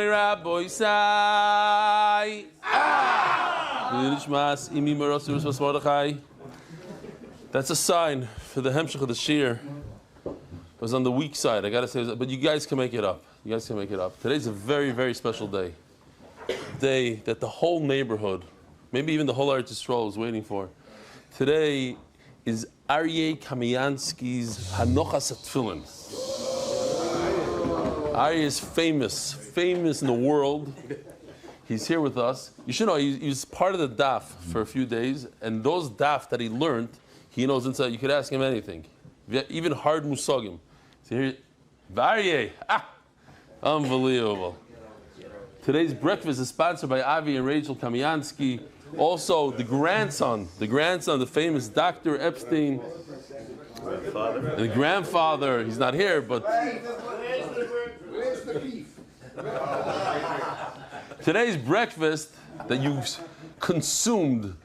Rabbi Rabbi Sai. That's a sign for the hemshech of the shir. It was on the weak side, I gotta say, but you guys can make it up. You guys can make it up. Today's a very, very special day. Day that the whole neighborhood, maybe even the whole Eretz Yisrael is waiting for. Today is Aryeh Kamiansky's Hanochas Tefillin. Aryeh is famous in the world. He's here with us. You should know, he's part of the Daf for a few days, and those Daf that he learned, he knows inside. You could ask him anything, even hard musagim. So here, Aryeh, unbelievable. Today's breakfast is sponsored by Avi and Rachel Kamiansky. Also, the grandson, the famous Dr. Epstein. The grandfather, he's not here, but... Where's the beef? Today's breakfast that you consumed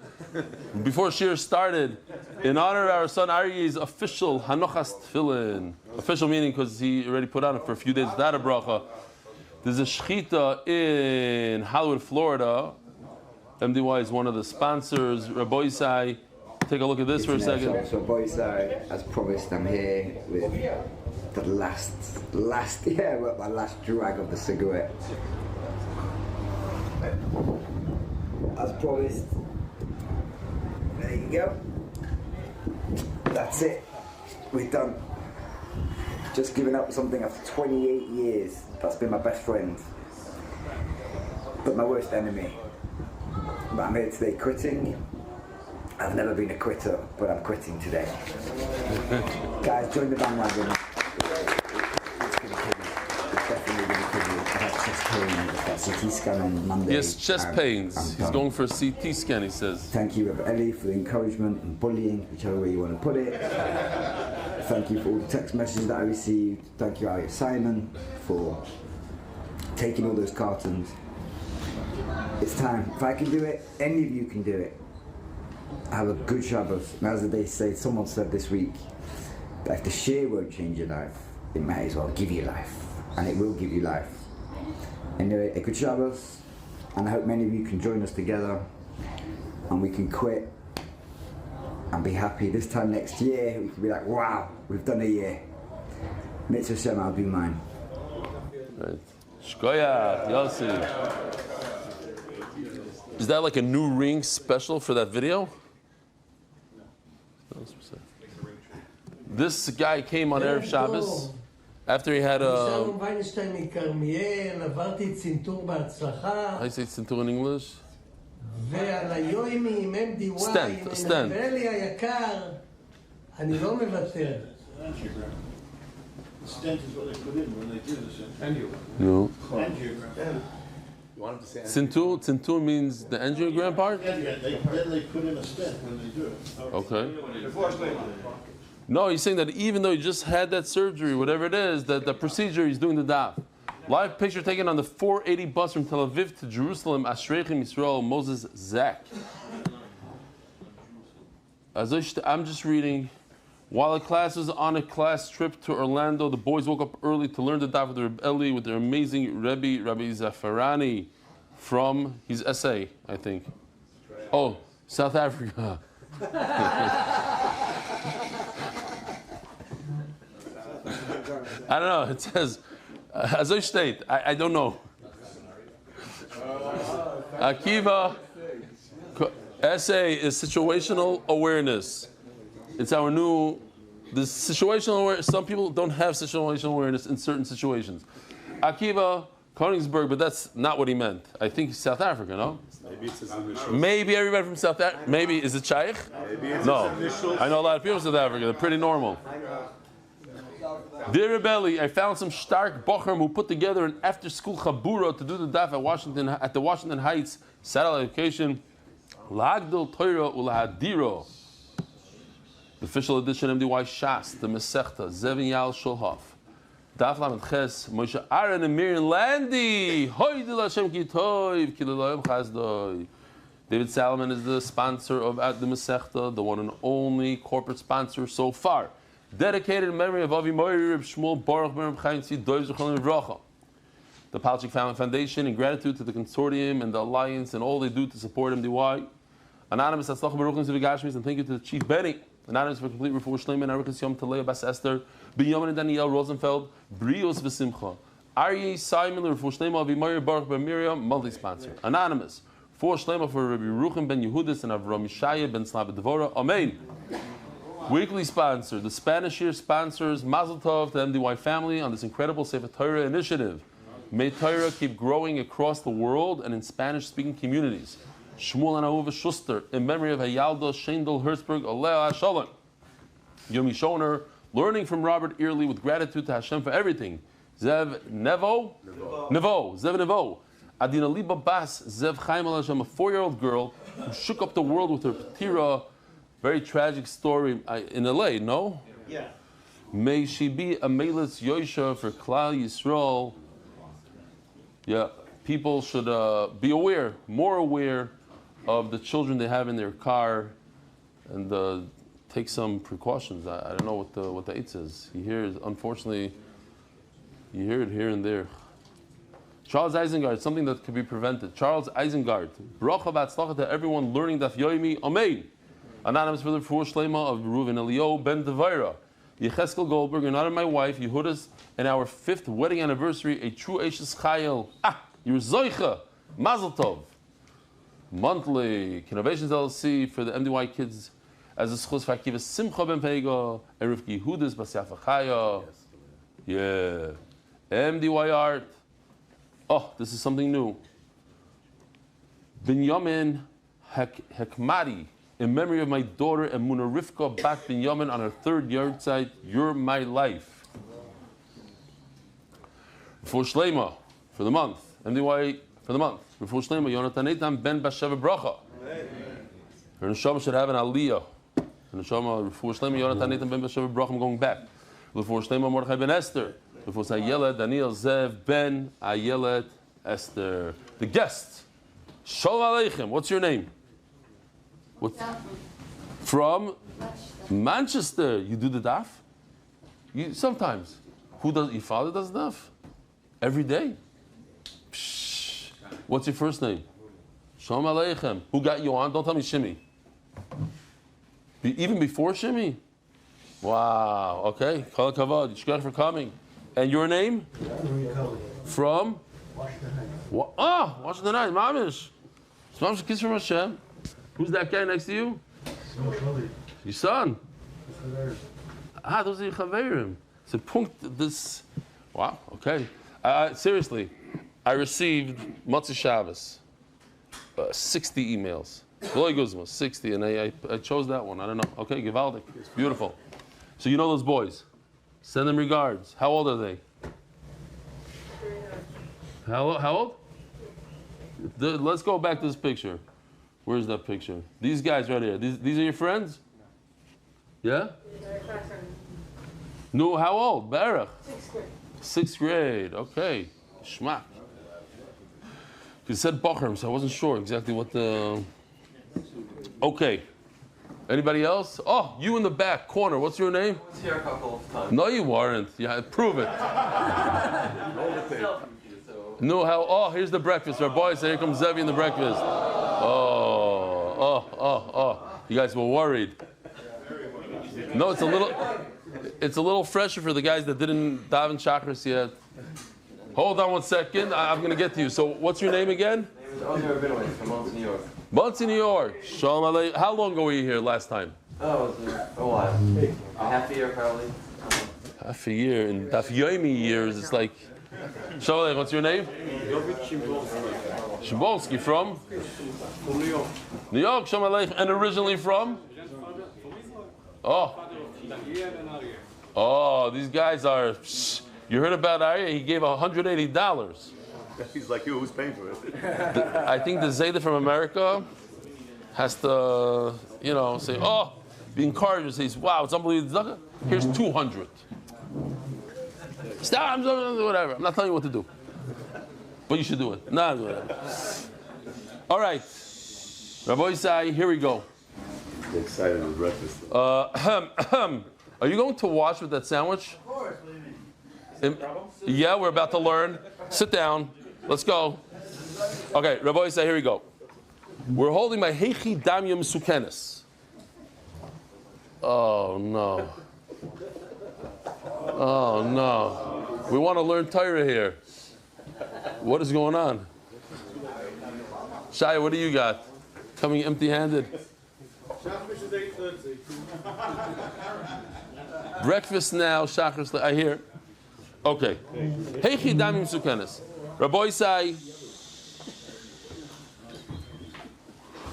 before Shir started, in honor of our son Aryeh's official Hanochas Tefillin. Official meaning because he already put on it for a few days without a bracha. There's a shechita in Hollywood, Florida. MDY is one of the sponsors. Rabbi Isai, take a look at this for a second. So Rabbi Isai, as promised, I'm here with the last my last drag of the cigarette. As promised. There you go. That's it. We're done. Just giving up something after 28 years. That's been my best friend, but my worst enemy. But I'm here today quitting. I've never been a quitter, but I'm quitting today. Guys, join the bandwagon. It's going to kill you. It's definitely going to kill you. I had chest pains. I've got CT scan on Monday. Yes, chest pains. He's going for a CT scan, he says. Thank you, Rabbi Eli, for the encouragement and bullying, whichever way you want to put it. Thank you for all the text messages that I received. Thank you, Ari Simon, for taking all those cartons. It's time. If I can do it, any of you can do it. Have a good Shabbos. And as they say, someone said this week, that if the shir won't change your life, it may as well give you life. And it will give you life. Anyway, a good Shabbos. And I hope many of you can join us together. And we can quit. And be happy. This time next year, we can be like, wow, we've done a year. Mitzvah Shem, I'll do mine. Right. Shkoyach, Yossi. Is that like a new ring special for that video? This guy came on Erev Shabbos after he had a... How do you say tzintur in English? ועל היומי עם MDY, עם מנבלי היקר, אני לא מוותר. Stent is what they put in when they do this. Angiogram. No. Angiogram. Tzintur means the angiogram part? Then they put in a stent when they do it. Okay. No, he's saying that even though he just had that surgery, whatever it is, that the procedure he's doing the daf. Live picture taken on the 480 bus from Tel Aviv to Jerusalem. Ashreichem Yisrael, Moses Zak. I'm just reading. While the class was on a class trip to Orlando, the boys woke up early to learn the daf with Rabbi Eli with their amazing Rebbe, Rabbi Zafarani, from his essay, I think. Oh, South Africa. I don't know. It says, as I state, I don't know. Akiva, essay is situational awareness. It's our new, this situational awareness. Some people don't have situational awareness in certain situations. Akiva, Koningsberg, but that's not what he meant. I think South Africa, no? Maybe it's his initials. Maybe everybody from South Africa. Maybe, is it Shaykh? Maybe it's No. his initials. I know a lot of people from South Africa. They're pretty normal. Dear Rebelli, I found some stark bochum who put together an after-school chabura to do the daf at the Washington Heights satellite location. Lagdil Torah Ulahadiro. The official edition MDY Shas, the Masechta, Zevin Yal Shulhof. Daf Lamed Ches, Moshe Aaron and Miriam Landy. Hoydil Hashem Ki Tov, Ki L'Elohim Chazdoi. David Salomon is the sponsor of the Masechta, the one and only corporate sponsor so far. Dedicated in memory of Avi Moiri Reb Shmuel Baruch Ben Reb Chaim Tzvi Dov Zechon Livracha. the Palchik Family Foundation, in gratitude to the consortium and the alliance and all they do to support MDY. Anonymous, Atzlach Baruchim Zivigashmis, and thank you to the Chief Benny. Anonymous for complete refuah shleima and Arikas Yom Talea Bas Esther, Binyamin and Daniel Rosenfeld, Brios V'Simcha, Aryeh Simon, refuah shleima Avimayr Baruch Ben Miriam, multi-sponsor. Anonymous, refuah shleima for Rabbi Ruchim Ben Yehudis and Avram Yishaya Ben Slava Devora. Amen. Weekly sponsor, the Spanish year sponsors Mazel Tov to MDY family on this incredible Sefer Torah initiative. May Torah keep growing across the world and in Spanish-speaking communities. Shmuel and Ahuva Schuster, in memory of Hayalda Shendel Hertzberg, Alea Shalom. Yomi Shoner, learning from Robert Early with gratitude to Hashem for everything. Zev Nevo? Zev Nevo. Adina Liba Bas, Zev Chaim Al Hashem, a 4-year-old girl who shook up the world with her Petira. Very tragic story in LA, no? Yeah. May she be a Meilitz Yosha for Klal Yisrael. Yeah, people should be aware, more aware of the children they have in their car, and take some precautions. I don't know what the eight says. You hear, unfortunately, you hear it here and there. Charles Isengard, something that could be prevented. Charles Isengard, bracha v'atzlacha to everyone learning Daf Yomi. Amen. Anonymous for the refuah shleima of Reuven Elio Ben Devaira. Yecheskel Goldberg, and honor my wife, Yehudas, and our 5th wedding anniversary, a true Eishes Chayil. You're Zoicha. Mazel Tov. Monthly, Innovations LLC for the MDY kids, as a schus for Akiva Simcha Ben Pega, and Rivki Yehudas Basyafa Chaya. Yeah. MDY Art. Oh, this is something new. Binyamin Hekmari, in memory of my daughter Emuna Rivka Bat Binyamin on her 3rd yard site. You're my life. For Shlema, for the month. MDY for the month. For Shlema, Yonatan Eitan Ben Basheva Bracha. Her neshama should have an aliyah. Her neshama, for Shlema, Yonatan Eitan Ben Basheva Bracha. I'm going back. For Shlema, Mordechai Ben Esther. For Ayelet, Daniel Zev Ben Ayelet Esther. The guest. Shalom Aleichem. What's your name? What? From Manchester. You do the daf? You sometimes. Who does? Your father does daf? Every day? Psh. What's your first name? Shalom Aleichem. Who got you on? Don't tell me Shimi. Even before Shimi? Wow. Okay. Kol kavod. Yishkach for coming. And your name? From? Washington Heights. Mamish. Mamish, kiss from Hashem. Who's that guy next to you? Your son. Those are your chaverim. So punkt this. Wow. Okay. Seriously, I received Motzei Shabbos 60 emails. 60, and I chose that one. I don't know. Okay, Givaldik. It's beautiful. So you know those boys. Send them regards. How old are they? How old? Let's go back to this picture. Where's that picture? These guys right here. These are your friends? Yeah? No, how old? Berach? 6th grade. 6th grade. Okay. Shmak. You said Bachram, so I wasn't sure exactly what the... Okay. Anybody else? Oh, you in the back corner. What's your name? I was here a couple of times. No, you weren't. Yeah, prove it. No, how? Oh, here's the breakfast. Our boys, here comes Zevi in the breakfast. Oh. You guys were worried. No, it's a little fresher for the guys that didn't daven chakras yet. Hold on 1 second. I'm going to get to you. So, what's your name again? My name is Omer Binowitz from Monsey, New York. Monsey, New York. Shalom Aleichem. How long ago were you here last time? Oh, it was a while. Half a year, probably. Half a year. In Daf Yomi years, it's like... Shalom Aleichem. What's your name? Shimbolsky. From? From New York. New York. Shalom Aleichem. And originally from? Oh, these guys are... You heard about Aryeh? He gave $180. He's like, who's paying for it? I think the Zayda from America has to, say, be encouraged. Says, wow, it's unbelievable. Here's 200. Stop, whatever. I'm not telling you what to do. But you should do it. Nah, whatever. All right. Rabbi Isai, here we go. I'm excited with breakfast. Are you going to wash with that sandwich? Of course. Yeah, we're about to learn. Sit down. Let's go. Okay, Rabbi say, here we go. We're holding my Heichi Damya Mesukenes. Oh no. Oh no. We want to learn Torah here. What is going on? Shai, what do you got? Coming empty-handed. Breakfast now, Shachar, I hear. Okay. Heichi Damya Mesukenes. Rabbi say,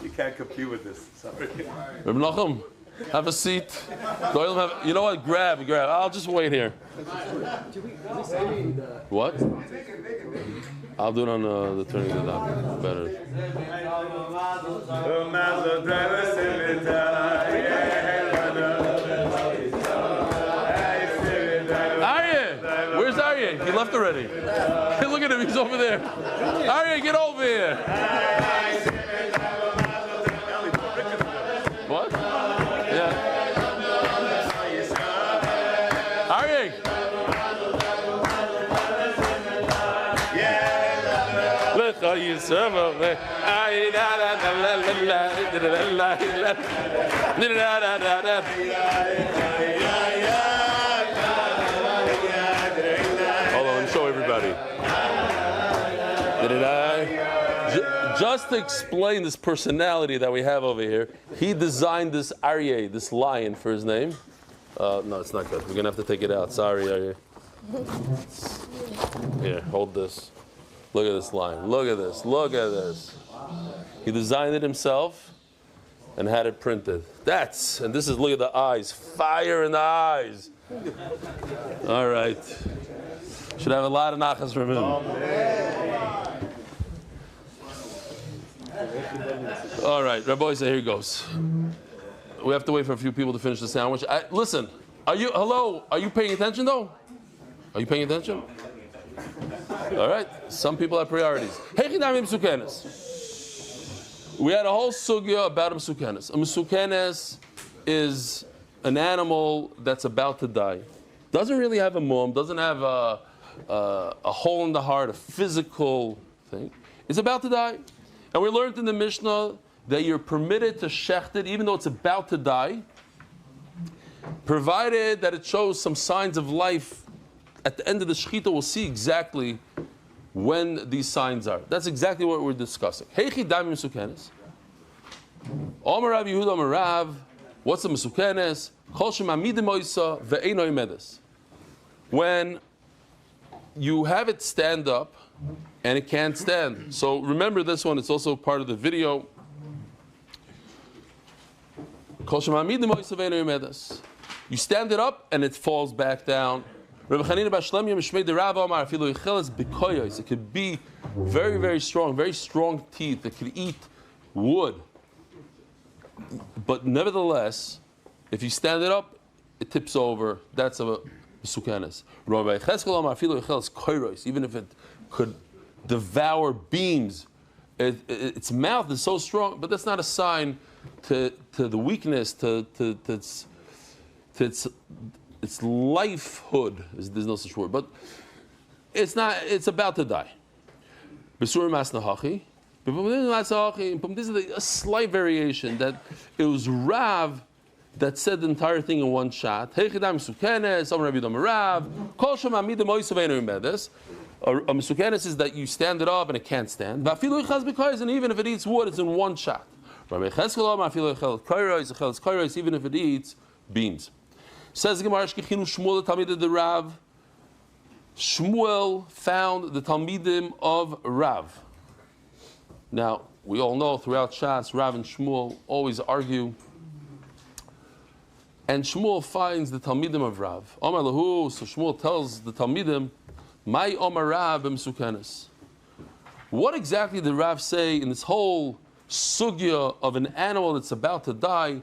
You can't compete with this. Sorry. Rabbi Nachum, have a seat. You know what? Grab. I'll just wait here. What? I'll do it on the turning the dock. Better. Arya! Where's Arya? He left already. Look at him. He's over there. Arya, get over here. What? Yeah. Aryeh. Hold on, let me show everybody. Just to explain this personality that we have over here, he designed this Aryeh, this lion, for his name. No, it's not good. We're going to have to take it out. Sorry, Aryeh. Here, hold this. Look at this lion. Look at this. He designed it himself and had it printed. And this is, look at the eyes. Fire in the eyes. All right. Should have a lot of nachas from him. All right, Rabbi, so here he goes. We have to wait for a few people to finish the sandwich. Listen, are you paying attention though? Are you paying attention? All right, some people have priorities. We had a whole sugya about a mesukenes. A mesukenes is an animal that's about to die. Doesn't really have a mum, doesn't have a hole in the heart, a physical thing. It's about to die. And we learned in the Mishnah that you're permitted to shecht it even though it's about to die, provided that it shows some signs of life. At the end of the shechita, we'll see exactly when these signs are. That's exactly what we're discussing. Heichi Damya Mesukenes. Omer Rav Yehuda Omer Rav. What's a mesukenes? Kol shemamidim oisa ve'eino imedes. When you have it stand up and it can't stand. So remember this one, it's also part of the video. Kol shemamidim oisa ve'eino imedes. You stand it up and it falls back down. It could be very, very strong teeth. It could eat wood. But nevertheless, if you stand it up, it tips over. That's a mesukenes. Even if it could devour beams, its mouth is so strong, but that's not a sign to the weakness, to its lifehood. There's no such word, but it's not. It's about to die. This is a slight variation that it was Rav that said the entire thing in one shot. A mesukenes is that you stand it up and it can't stand. And even if it eats wood, it's in one shot. Even if it eats beams. Says Gemara Shkichinu Shmuel the Talmid of the Rav. Shmuel found the Talmidim of Rav. Now we all know throughout Shas, Rav and Shmuel always argue, and Shmuel finds the Talmidim of Rav. Omar lahu, so Shmuel tells the Talmidim, "My Omar Rav b'mesukenes." What exactly did Rav say in this whole sugya of an animal that's about to die?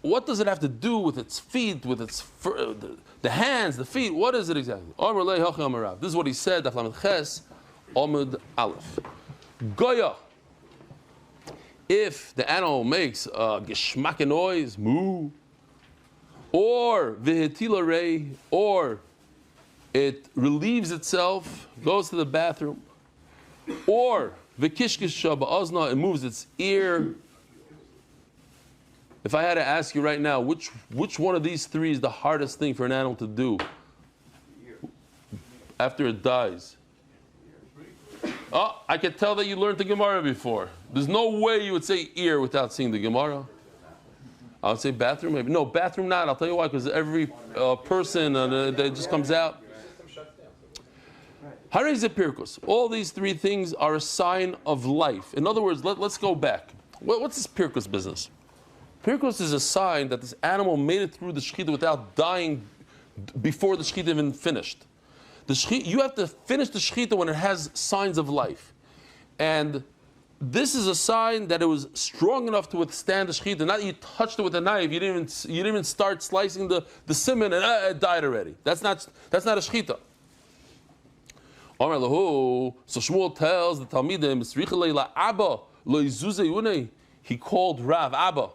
What does it have to do with its feet, with its the hands, the feet? What is it exactly? This is what he said. Amud Aleph. Goya. If the animal makes a geschmack noise, moo, or vihitila rei, or it relieves itself, goes to the bathroom, or v'kishkisha ba'azna, it moves its ear. If I had to ask you right now, which one of these three is the hardest thing for an animal to do after it dies? Oh, I could tell that you learned the Gemara before. There's no way you would say ear without seeing the Gemara. I would say bathroom, maybe. No, bathroom not. I'll tell you why, because every person, that just comes out. Harei Pirkus. All these three things are a sign of life. In other words, let's go back. What's this Pirkus business? Pirkus is a sign that this animal made it through the shechita without dying before the shechita even finished. You have to finish the shechita when it has signs of life. And this is a sign that it was strong enough to withstand the shechita. Not that you touched it with a knife, you didn't even start slicing the siman and it died already. That's not a shechita. So Shmuel tells the Talmidim, he called Rav Abba.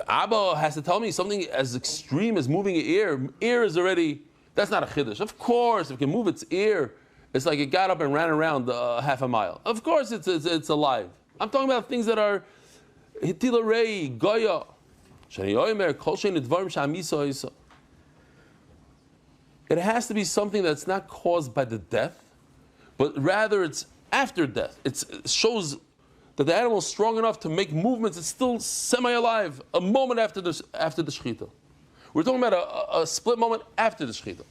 Abba has to tell me something as extreme as moving an ear. Ear is already, that's not a chiddush. Of course, if it can move its ear, it's like it got up and ran around half a mile. Of course, it's alive. I'm talking about things that are hitila rei, goya. It has to be something that's not caused by the death, but rather it's after death. It shows that the animal is strong enough to make movements. It's still semi-alive a moment after the shechita. We're talking about a split moment after the shechita.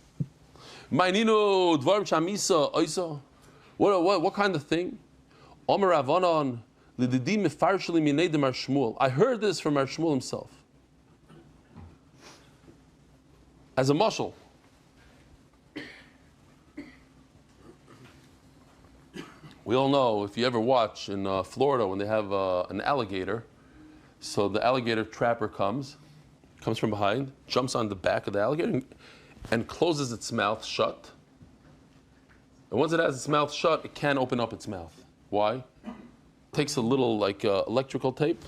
What kind of thing? I heard this from our Shmuel himself. As a mashal. We all know, if you ever watch in Florida when they have an alligator, so the alligator trapper comes from behind, jumps on the back of the alligator and closes its mouth shut. And once it has its mouth shut, it can't open up its mouth. Why? Takes a little electrical tape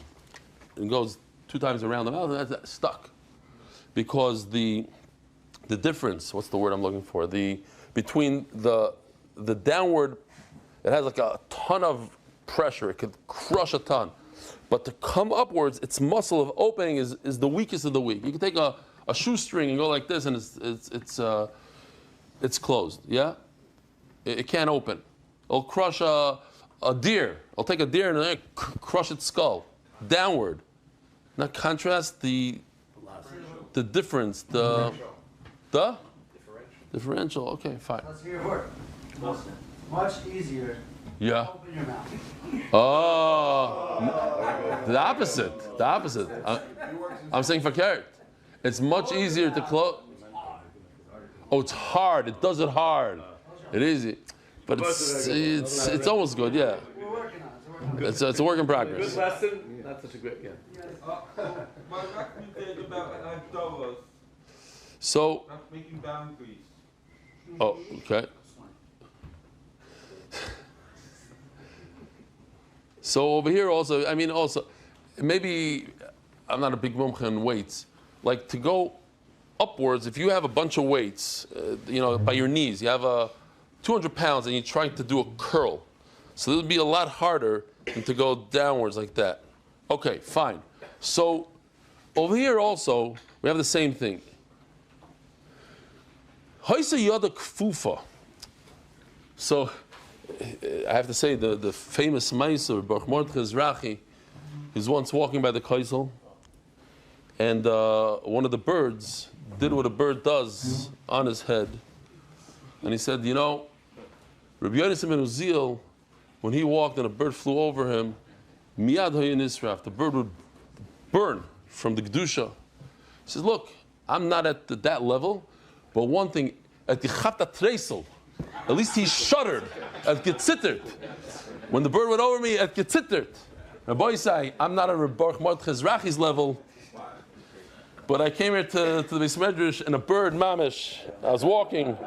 and goes 2 times around the mouth and that's stuck. Because the difference, what's the word I'm looking for? Between the downward, it has like a ton of pressure. It could crush a ton. But to come upwards, its muscle of opening is the weakest of the weak. You can take a shoestring and go like this, and it's closed. Yeah, it can't open. It'll crush a deer. I'll take a deer and crush its skull downward. Now contrast the difference. The differential. Okay, fine. Let's hear your word. Much easier. Yeah. Open your mouth. Oh, the opposite. I'm saying fakert. It's much easier to close. Oh, it's hard. It does it hard. It is, but it's almost good. Yeah. We're working on it. It's a work in progress. Good lesson. Not such a great. Yeah. So. Not making boundaries. Oh, okay. So over here also, maybe I'm not a big mumcha in weights. Like to go upwards, if you have a bunch of weights, by your knees, you have 200 pounds and you're trying to do a curl. So it would be a lot harder than to go downwards like that. Okay, fine. So over here also, we have the same thing. Haisa yada kfufa. So I have to say the famous Meiser, Baruch Mordechai Ezrachi, he's once walking by the Kaisel, and one of the birds did what a bird does on his head. And he said, Rabbi Yonasan ben Uziel, when he walked and a bird flew over him, miyad hayin israf, the bird would burn from the Kedusha. He says, look, I'm not at that level, but one thing, at the chata treisel, at least he shuddered, at getzittert. When the bird went over me, at getzittert. Rabbi say, I'm not on Baruch Mordechai Ezrachi's level, but I came here to the Beis Medrash and a bird, mamish, I was walking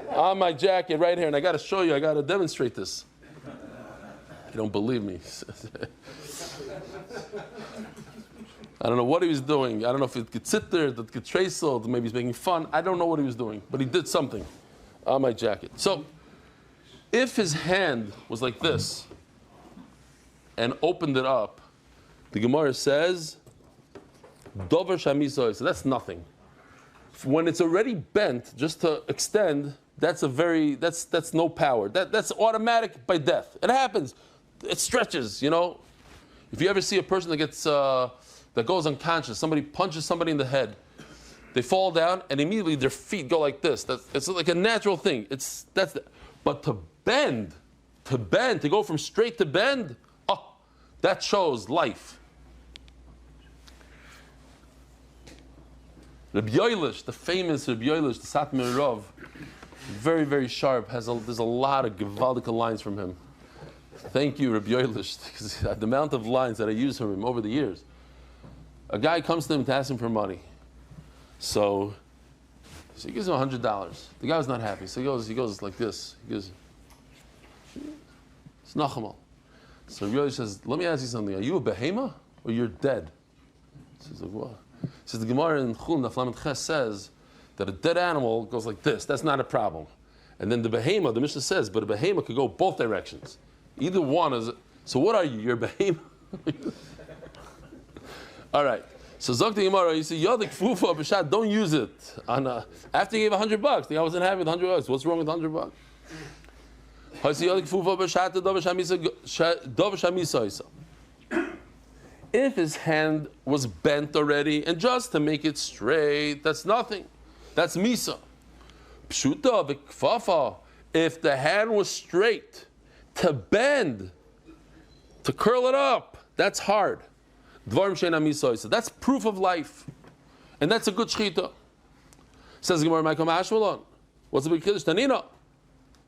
on my jacket right here, and I got to show you, I got to demonstrate this. You don't believe me. I don't know what he was doing. I don't know if it could sit there, that could trace it, maybe he's making fun. I don't know what he was doing, but he did something on my jacket. So, if his hand was like this and opened it up, the Gemara says, Dover Shamisoy, so that's nothing. When it's already bent, just to extend, that's no power. That's automatic by death. It happens. It stretches, you know. If you ever see a person that gets that goes unconscious, somebody punches somebody in the head, they fall down and immediately their feet go like this. It's like a natural thing. But to bend, to go from straight to bend, that shows life. Rabbi Yoelish, the famous Rabbi Yoelish, the Satmar Rav, very, very sharp. There's a lot of gewaldige lines from him. Thank you, Rabbi Yoelish, because the amount of lines that I use from him over the years. A guy comes to him to ask him for money. So he gives him $100. The guy was not happy. So he goes like this. He goes, it's Nachamal. So Rabbi Yoelish says, let me ask you something. Are you a behema or you're dead? He says, like, what? He says, the Gemara in Chullin, Daf Yomi says that a dead animal goes like this. That's not a problem. And then the behema, the Mishnah says, but a behema could go both directions. Either one is. So what are you? You're a behema? All right. So Zok the Gemara, you say, Yodik Fufa B'Shat, don't use it. After you gave $100, the guy wasn't happy with $100. What's wrong with $100? If his hand was bent already, and just to make it straight, that's nothing. That's misa. Pshuta v'kfafa. If the hand was straight, to bend, to curl it up, that's hard. Dvarim sheina misa. So that's proof of life, and that's a good shchita. Says the Gemara, Michael Mashmalon. What's the big kiddush? Tanina.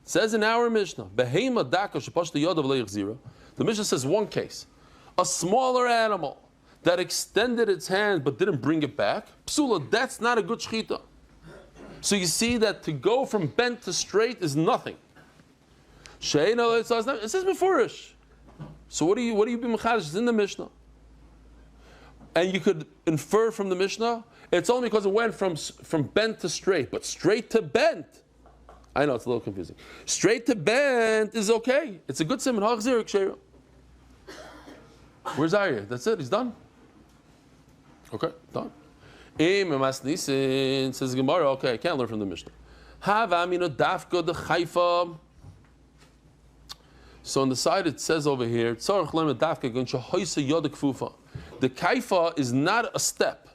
Says in our Mishnah, Behema daka shepashta yodav leichzira. The Mishnah says one case. A smaller animal that extended its hand but didn't bring it back, psula, that's not a good shchita. So you see that to go from bent to straight is nothing. It says beforish. So what do you be mechadish? It's in the Mishnah. And you could infer from the Mishnah, it's only because it went from bent to straight, but straight to bent. I know it's a little confusing. Straight to bent is okay. It's a good simon. Where's Arya? That's it. He's done. Okay, done. Says Gemara. Okay, I can't learn from the Mishnah. So on the side it says over here, the kaifa is not a step.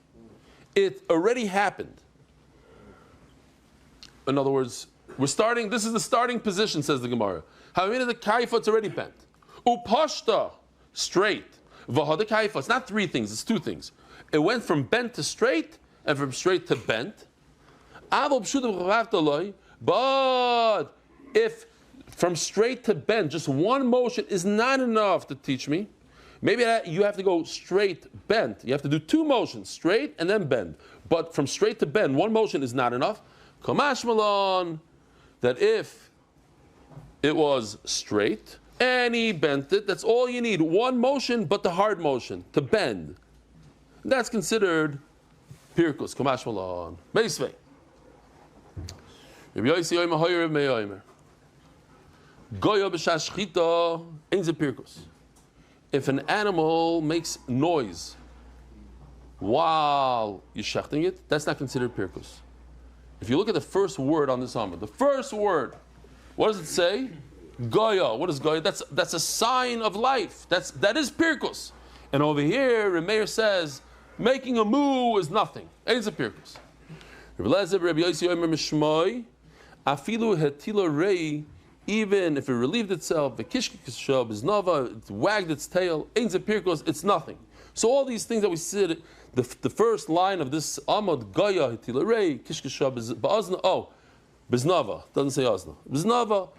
It already happened. In other words, we're starting. This is the starting position, says the Gemara. The kaifa, it's already bent. Upashta, straight. Vahada kaifa, it's not three things, it's two things. It went from bent to straight, and from straight to bent. But if from straight to bent, just one motion is not enough to teach me, maybe you have to go straight, bent. You have to do two motions, straight and then bend. But from straight to bend, one motion is not enough. Kamash Malon, that if it was straight and he bent it, that's all you need. One motion, but the hard motion, to bend. That's considered pirkus. Kamash Malon. Meisvei. Rabbi Yossi Yomer Hoyer Rabbi Yomer. Goya b'shashchita ain't a pirkus. If an animal makes noise while you're shechting it, that's not considered pirkus. If you look at the first word on this Amud, the first word, what does it say? Goya. What is Goya? That's a sign of life. That is pirkus. And over here, Remeir says making a moo is nothing. Ain't a pirkus. Rabbi Yossi Yomer Mishmoi afilu hetila rei. Even if it relieved itself, the kishkishab is nova, it wagged its tail, ain't pirkos, it's nothing. So all these things that we said, the first line of this amod goya hitilare, kishkishab is ba'azna, biznava, doesn't say azna. Biznava,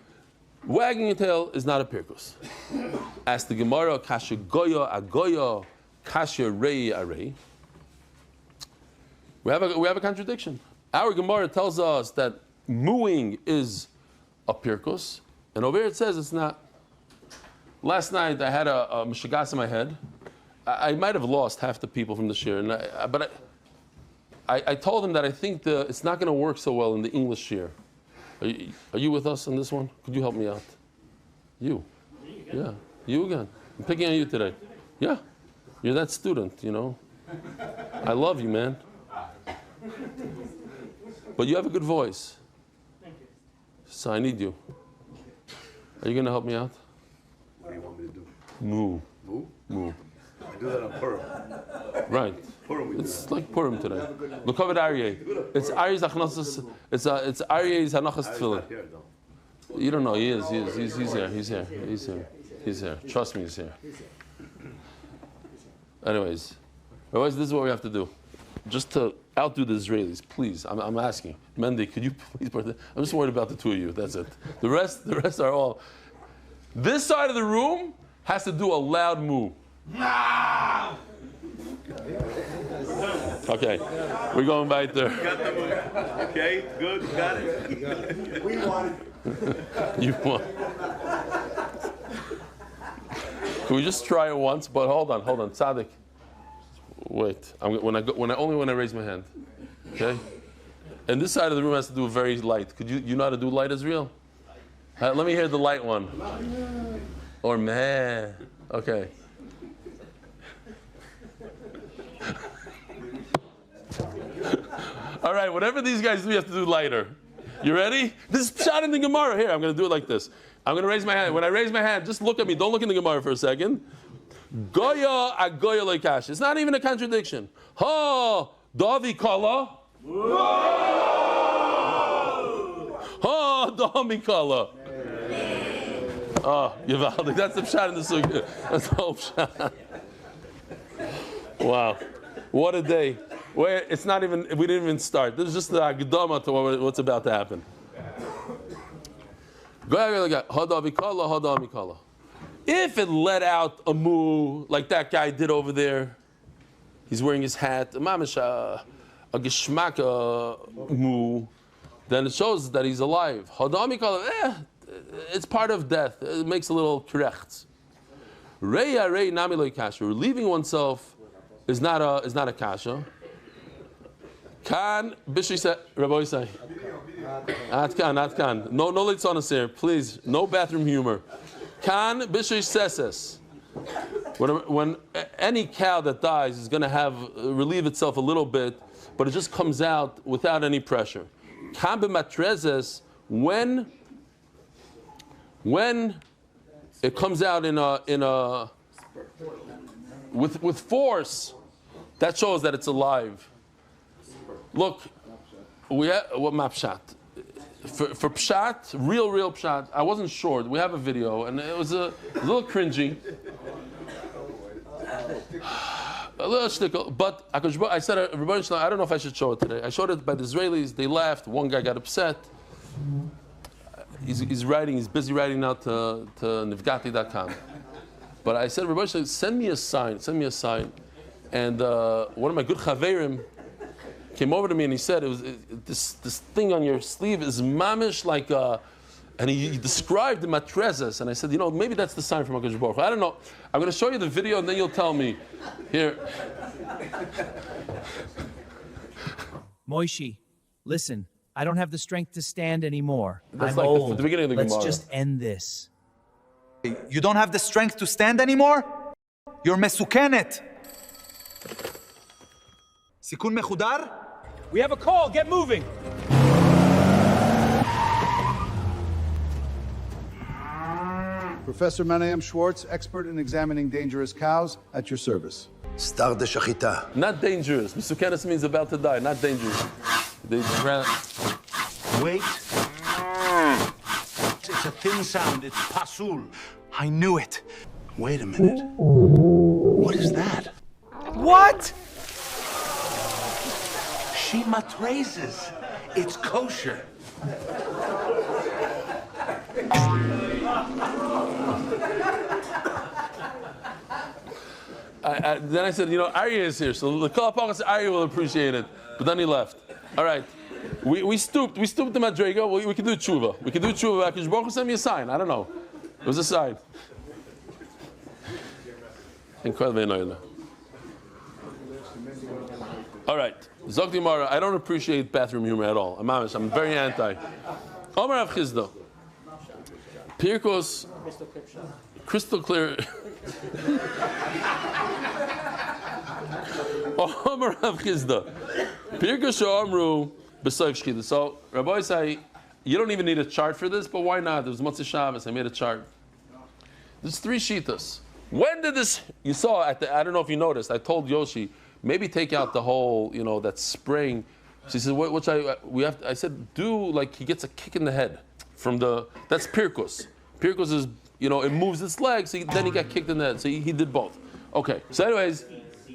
wagging your tail is not a pirkos. As the Gemara, kasha goya agoya, kasha rei arei. We have a contradiction. Our Gemara tells us that mooing is a pirkus, and over here it says it's not. Last night I had a mishagas in my head, I might have lost half the people from this year, but I told him that I think it's not going to work so well in the English year. Are you with us on this one? Could you help me out? You? Yeah, you again. I'm picking on you today. Yeah, you're that student, you know. I love you, man. But you have a good voice. Thank you. So I need you. Are you going to help me out? What do you want me to do? Moo. Moo? Moo. I do that on Purim. Right. Purim we do It's that. like Purim today. Look over at Aryeh. It's Aryeh's Achnasas. It's Aryeh's Hanachas I was Tefillah. not here, though. You don't know. He is. He's here. He's here. Trust me, he's here. Anyways, this is what we have to do. Just to outdo the Israelis, please. I'm asking. Mendy, could you please? I'm just worried about the two of you. That's it. The rest are all. This side of the room has to do a loud moo. Okay, we're going back there. Got the moo. Okay, good, got it. We want it. You want? Can we just try it once? But hold on, Tzaddik. Wait. When I raise my hand. Okay. And this side of the room has to do very light. Could you know how to do light as real? Let me hear the light one. Or meh. Okay. All right, whatever these guys do, you have to do lighter. You ready? This is Pshat in the Gemara. Here, I'm going to do it like this. I'm going to raise my hand. When I raise my hand, just look at me. Don't look in the Gemara for a second. Goya a Goya leikash. It's not even a contradiction. Ha Davi kala. Ha Dami kala. Oh, Yivaldik. That's the Pshat in the Sugya. That's the whole Pshat. Wow. What a day. Wait, it's not even, we didn't even start. This is just the Agdama to what's about to happen. If it let out a moo like that guy did over there, he's wearing his hat, a geschmack moo, then it shows that he's alive. It's part of death. It makes a little krecht. Relieving oneself is not a kasha. Kan Bishri said, Rabbi say. Atkan. No litzonas here, please. No bathroom humor. Kan Bishri seses. When any cow that dies is going to relieve itself a little bit, but it just comes out without any pressure. Kan b'matrezes, when it comes out with force, that shows that it's alive. Look, we have what pshat. For pshat, real pshat. I wasn't sure. We have a video, and it was a little cringy, a little shtickle. But I said, I don't know if I should show it today. I showed it by the Israelis. They laughed. One guy got upset. He's busy writing now to nivgati.com. But I said, Rabbi, send me a sign. And one of my good chaverim came over to me and he said, this thing on your sleeve is mamish like and he described the matrezes, and I said, maybe that's the sign from HaKadosh Baruch Hu. I don't know. I'm going to show you the video and then you'll tell me. Here. Moishi, listen, I don't have the strength to stand anymore. That's I'm like old. the beginning of the Let's Gemara. just end this. You don't have the strength to stand anymore? You're mesukenet. Sikun mechudar? We have a call. Get moving. Professor Menahem Schwartz, expert in examining dangerous cows, at your service. Start the shachita. Not dangerous. Misukenes means about to die, not dangerous. Wait. It's a thin sound. It's pasul. I knew it. Wait a minute. What is that? What? She matrezes. It's kosher. Then I said, Aryeh is here, so the Kalapachas Aryeh will appreciate it. But then he left. All right. We stooped the Madrega. We can do tshuva. HaKadosh Baruch Hu sent me a sign. I don't know. It was a sign. Incredible. All right. Zok Dimara, I don't appreciate bathroom humor at all. I'm very anti. Omer Rav Chizda. Pirkos, crystal clear. Omer Rav Chizda. Pirkos Sha'amru b'soif shchita. So, Rabbi say, you don't even need a chart for this, but why not? There was Motzei Shabbos, I made a chart. There's 3 shitas. When did this, you saw at the, I don't know if you noticed, I told Yoshi, maybe take out the whole, that spring. She said, which I said, do like he gets a kick in the head from that's Pirkus. Pirkus is, it moves its legs, so then he got kicked in the head. So he did both. Okay, so anyways,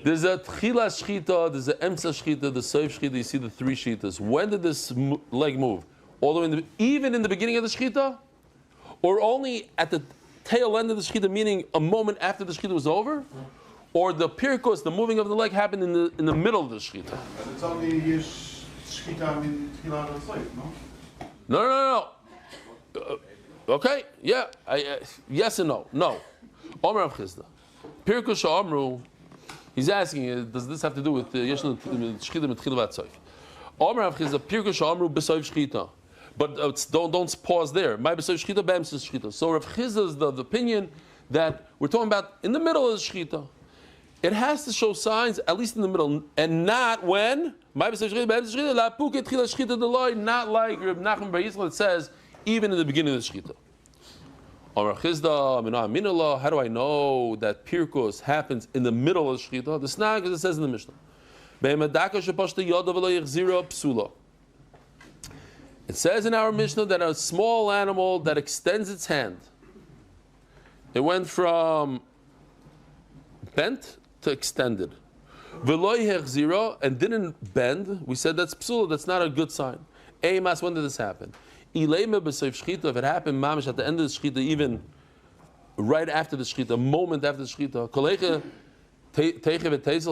there's a Tchila Shchita, there's a Emsa Shchita, the Soif Shchita, you see the 3 Shchitas. When did this leg move? All the way even in the beginning of the Shchita? Or only at the tail end of the Shchita, meaning a moment after the Shchita was over? Or the Pirkus, the moving of the leg, happened in the middle of the Shchita? But it's only Shchita in Tchila of the no? No. Okay, yeah. Yes and no. No. Omer Rav Chizda. Pirkus Sha'amru, he's asking, does this have to do with Yeshna Shchita Mitchila Vatsoif? Omer Rav Chizda, Pirkus Sha'amru b'soif Shchita. But don't pause there. My b'soif Shchita, b'emsis Shchita. So Rav Chizda is the opinion that we're talking about in the middle of the Shchita. It has to show signs, at least in the middle, and not when. Not like Reb Nachman Bar Yitzchak, it says, even in the beginning of the Shechita. How do I know that Pirkus happens in the middle of the Shechita? The snag, as it says in the Mishnah. It says in our Mishnah that a small animal that extends its hand, it went from bent to extended. And didn't bend, we said that's psula, that's not a good sign. Eimas, when did this happen? If it happened, mamish, at the end of the shchita, even right after the shchita, a moment after the shchita,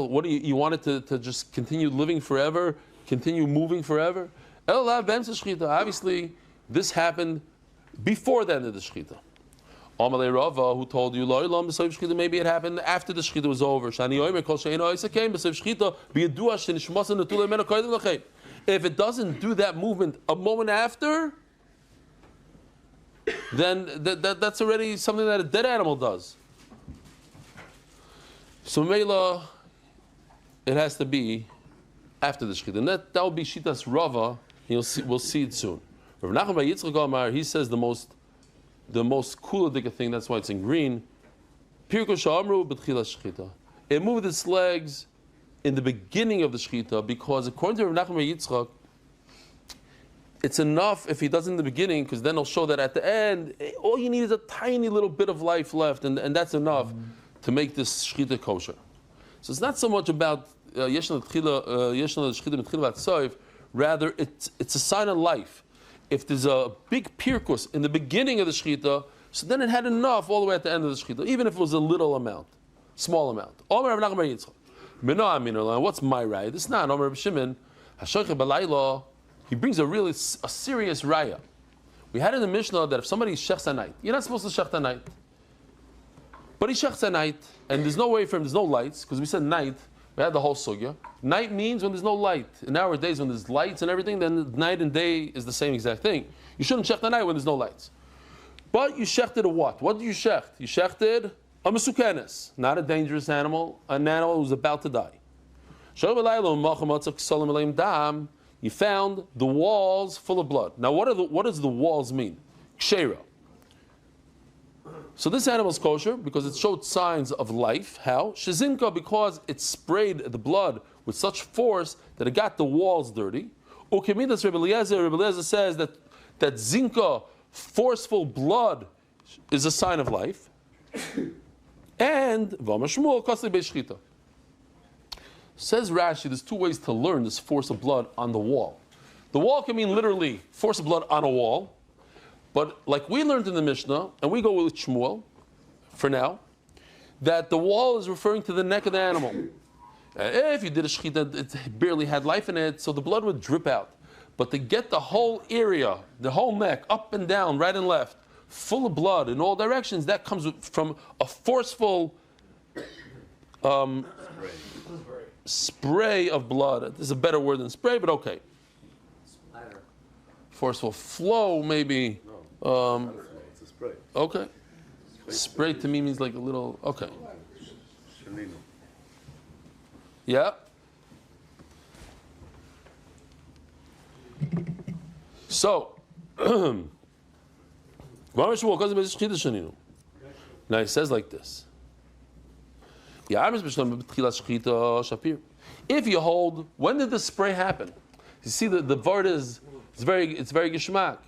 what do you want it to just continue living forever, continue moving forever? Obviously, this happened before the end of the shchita. Amalei Rava, who told you, maybe it happened after the shchita was over. If it doesn't do that movement a moment after, then that's already something that a dead animal does. So Mela, it has to be after the shchita. And that will be Shitas Rava, and we'll see it soon. Rav Nachman Bar Yitzchak Amar, he says the most kula thing, that's why it's in green. Pirkus Sha'amru b'tchila shchita. It moved its legs in the beginning of the shchita because according to Rav Nachman Bar Yitzchak, it's enough if he does it in the beginning, because then he'll show that at the end, all you need is a tiny little bit of life left, and that's enough to make this shchita kosher. So it's not so much about yeshna shchita b'tchila vatsoif, rather it's a sign of life. If there's a big pirkus in the beginning of the shechita, so then it had enough all the way at the end of the shechita, even if it was a little amount, small amount. What's my right? It's not. Omer Reb Shimon, he brings a serious raya. We had in the Mishnah that if somebody shechs at night, you're not supposed to shech at night, but he shechs at night, and there's no way for him. There's no lights, because we said night. We had the whole sugya. Night means when there's no light. In nowadays, when there's lights and everything, then night and day is the same exact thing. You shouldn't shecht the night when there's no lights. But you shechted a what? What did you shecht? You shechted a mesukenes, not a dangerous animal, an animal who's about to die. You found the walls full of blood. Now, what does the walls mean? Kshera. So this animal is kosher because it showed signs of life. How? Shezinka, because it sprayed the blood with such force that it got the walls dirty. Ukemidas Rebbe Eliezer says that zinka, forceful blood, is a sign of life. And Vamashmuel Kosli Beishchita. Says Rashi, there's 2 ways to learn this force of blood on the wall. The wall can mean literally force of blood on a wall. But like we learned in the Mishnah, and we go with Shmuel for now, that the wall is referring to the neck of the animal. If you did a shechita, it barely had life in it, so the blood would drip out. But to get the whole area, the whole neck, up and down, right and left, full of blood in all directions, that comes from a forceful spray of blood. This is a better word than spray, but okay. Splatter. Forceful flow, maybe. It's a spray. Okay. Spray to me means like a little. Okay. Yeah. So, now he says like this. If you hold, when did the spray happen? You see, the word is it's very geschmack.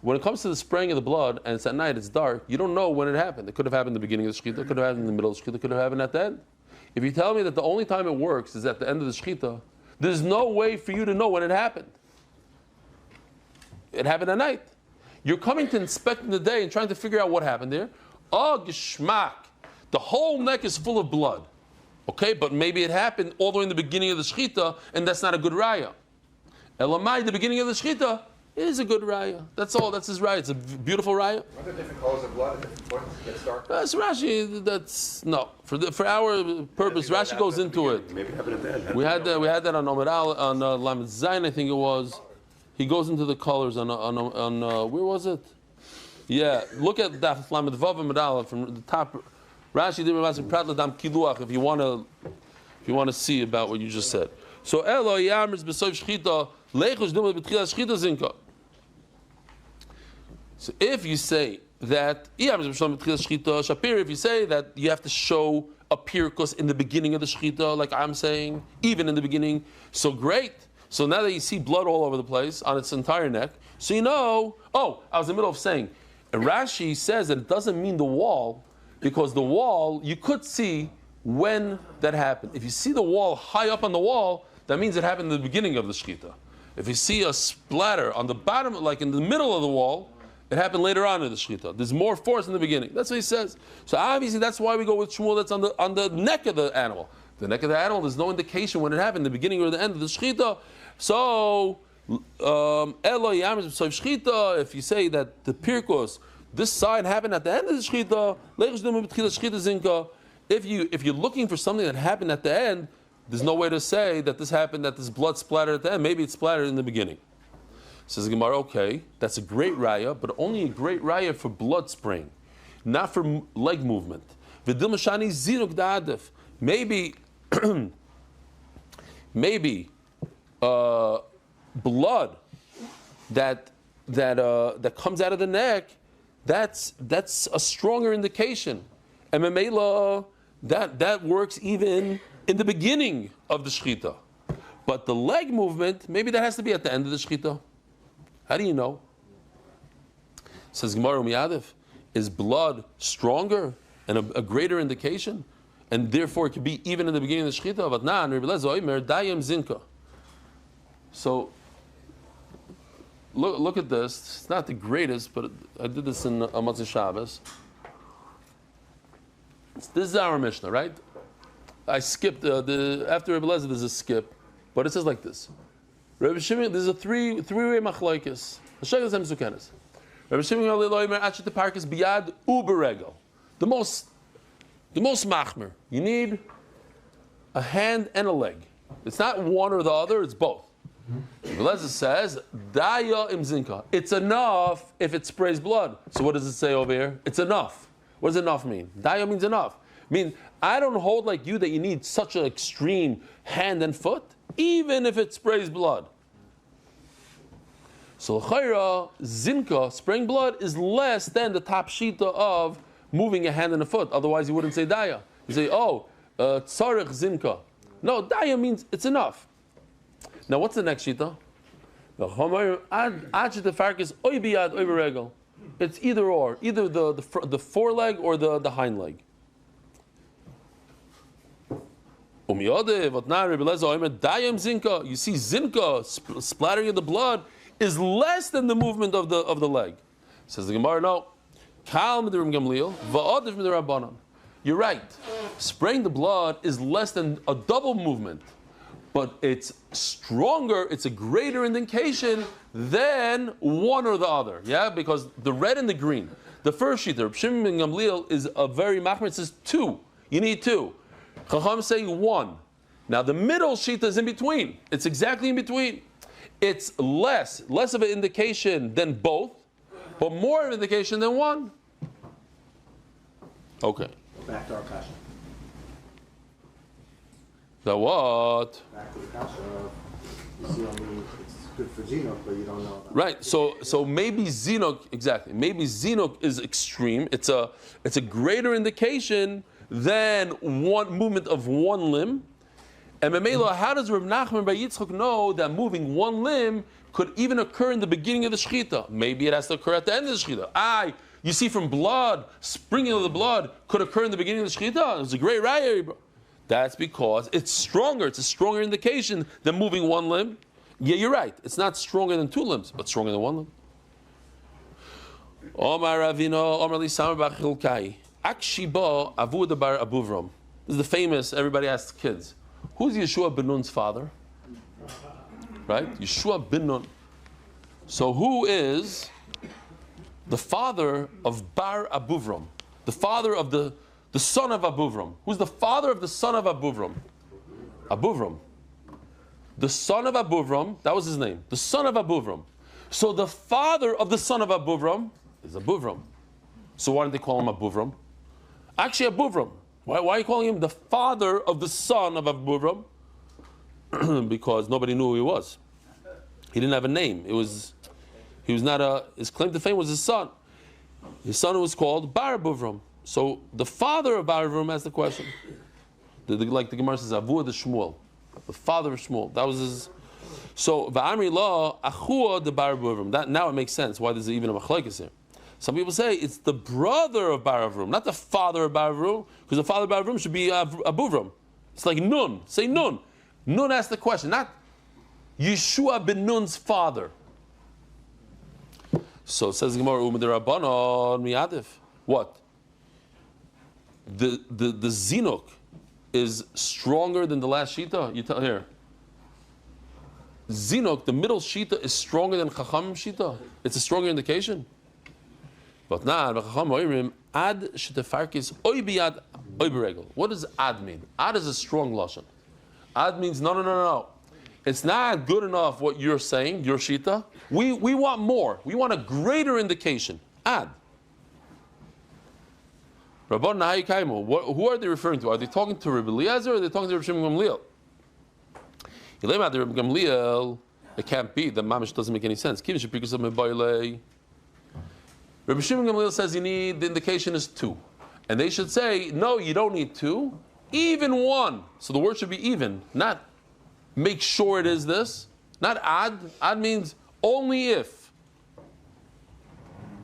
When it comes to the spraying of the blood and it's at night, it's dark, you don't know when it happened. It could have happened in the beginning of the shechita, it could have happened in the middle of the shechita, it could have happened at the end. If you tell me that the only time it works is at the end of the shechita, there's no way for you to know when it happened. It happened at night. You're coming to inspect in the day and trying to figure out what happened there. Oh, geschmack. The whole neck is full of blood. Okay, but maybe it happened all the way in the beginning of the shechita, and that's not a good raya. Elamai, the beginning of the shechita, is a good raya. That's all. That's his raya. It's a beautiful raya. Are there different colors of blood at different points? It gets dark. That's Rashi. That's no for our purpose. Rashi goes into it. Maybe it happened at the end. We had that on Omer Al on Lamed Zayin, I think it was. He goes into the colors on where was it? Yeah, look at Daf Lamed Vav Amud Aleph from the top. Rashi did Rashi Prat Ladam Kiluach if you want to see about what you just said. So Elo Yamers B'Sof Shchita Leichus Dumah B'Tchilas Shchita Zinka. So if you say that if you say that you have to show a pirkus in the beginning of the shechita, like I'm saying, even in the beginning, so great. So now that you see blood all over the place on its entire neck, so you know. Oh, I was in the middle of saying, Rashi says that it doesn't mean the wall, because the wall you could see when that happened. If you see the wall high up on the wall, that means it happened in the beginning of the shechita. If you see a splatter on the bottom, like in the middle of the wall, it happened later on in the shechita. There's more force in the beginning. That's what he says. So obviously that's why we go with Shmuel. That's on the neck of the animal. The neck of the animal. There's no indication when it happened, the beginning or the end of the shechita. So Eloi Yamers B'Sof Shechita. If you say that the pirkos, this side happened at the end of the shechita, if you're looking for something that happened at the end, there's no way to say that this happened, that this blood splattered at the end. Maybe it splattered in the beginning. Says Gemara, okay, that's a great raya, but only a great raya for blood spraying, not for leg movement. Maybe, maybe blood that comes out of the neck, that's a stronger indication. And memela, that works even in the beginning of the shechita. But the leg movement, maybe that has to be at the end of the shechita. How do you know? Says Gemara Miyadif, is blood stronger and a greater indication? And therefore it could be even in the beginning of the shechita. But nah, dayim zinka. So look at this. It's not the greatest, but I did this in Matzah Shabbos. This is our Mishnah, right? I skipped after Rebbe Lezer. There's a skip, but it says like this. Rebbe Shimon, there's a three-way machlokes. Hashagas hem sukenes. Rebbe Shimon Aliloimer Achet Parkes biyad uberegel. The most machmer. You need a hand and a leg. It's not one or the other. It's both. Rebbe Lezer says daya im zinka. It's enough if it sprays blood. So what does it say over here? It's enough. What does enough mean? Daya means enough. Mean I don't hold like you that you need such an extreme hand and foot, even if it sprays blood. So l'chayra, zinka, spraying blood, is less than the top shita of moving a hand and a foot. Otherwise you wouldn't say daya. You say, tzarech zinka. No, daya means it's enough. Now what's the next shita? It's either or, either the foreleg or the hind leg. You see, zinka splattering of the blood is less than the movement of the leg. Says the Gemara, no. You're right. Spraying the blood is less than a double movement, but it's stronger. It's a greater indication than one or the other. Yeah, because the red and the green. The first sheet, Reb Shimon ben Gamliel, is a very machmer. It says two. You need two. Chacham say one. Now the middle shita is in between. It's exactly in between. It's less of an indication than both, but more of an indication than one. Okay. Back to our kasha. The what? Back to the kasha. You see, it's good for Zinok, but you don't know about Right. So maybe Zinok, exactly. Maybe Zinok is extreme. It's a greater indication than one movement of one limb. And Memela, how does Reb Nachman Bar Yitzchak know that moving one limb could even occur in the beginning of the shechita? Maybe it has to occur at the end of the shechita. You see from blood, sprinkling of the blood could occur in the beginning of the shechita. It was a great raya. That's because it's stronger. It's a stronger indication than moving one limb. Yeah, you're right. It's not stronger than two limbs, but stronger than one limb. Omar Ravino, Omar Lisam Bar Chilkai. Akshiba Avuda Bar Abuvram. This is the famous, everybody asks kids. Who's Yeshua ben Nun's father? Right? Yeshua ben Nun. So who is the father of Bar Abuvram? The father of the son of Abuvram. Who's the father of the son of Abuvram? Abuvram. The son of Abuvram, that was his name. The son of Abuvram. So the father of the son of Abuvram is Abuvram. So why don't they call him Abuvram? Actually Abuvram. Why are you calling him the father of the son of Abuvram? Because nobody knew who he was. He didn't have a name. His claim to fame was his son. His son was called Bar Abuvram. So the father of Bar Abuvram asked the question. Like the Gemara says, Avua the Shmuel. The father of Shmuel. That was his. So Va'amri La Achua the Bar Abuvram. That now it makes sense why there's even a machlokes here. Some people say it's the brother of Bar Avrum, not the father of Bar Avrum, because the father of Bar Avrum should be Abuvram. It's like Nun. Say Nun. Nun asked the question, not Yeshua ben Nun's father. So it says Gemara Rabbanon Miyadif. What? The Zinuk is stronger than the last Shita? You tell here. Zinuk, the middle Shita, is stronger than Chacham Shita. It's a stronger indication. But now, ad shetefarkis oy biyad oy beregel. What does ad mean? Ad is a strong lashon. Ad means no. It's not good enough what you're saying, your shita. We want more. We want a greater indication. Ad. Rabban Nahai Kaimo. Who are they referring to? Are they talking to Rabbi Eliezer or are they talking to Rabbi Shimon Gamliel? Rabbi Gamliel, it can't be. The mamish doesn't make any sense. Rabbi Shimon Gamliel says the indication is 2. And they should say, no, you don't need 2, even 1. So the word should be even, not make sure it is this. Not ad. Ad means only if.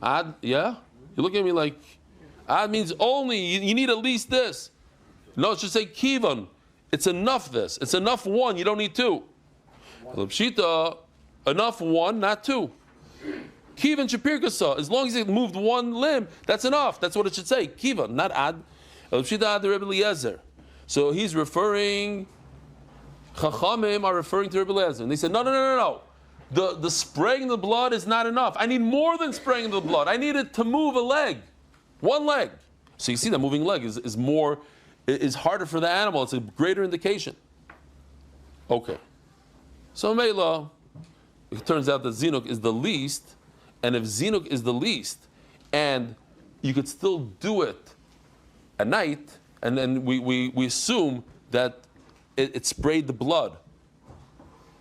Ad, yeah? You look at me like, ad means only, you need at least this. No, it should say kivan. It's enough this. It's enough 1, you don't need 2. Pshita, enough 1, not 2. Kivan Shapirkasa, as long as it moved 1 limb, that's enough. That's what it should say. Kivan, not ad. So he's referring, Chachamim are referring to Rebbe Eliezer. And they said, no. The spraying the blood is not enough. I need more than spraying the blood. I need it to move a leg. 1 leg. So you see that moving leg is harder for the animal. It's a greater indication. Okay. So Mela, it turns out that Zinuk is the least. And if Zinuk is the least, and you could still do it at night, and then we assume that it sprayed the blood.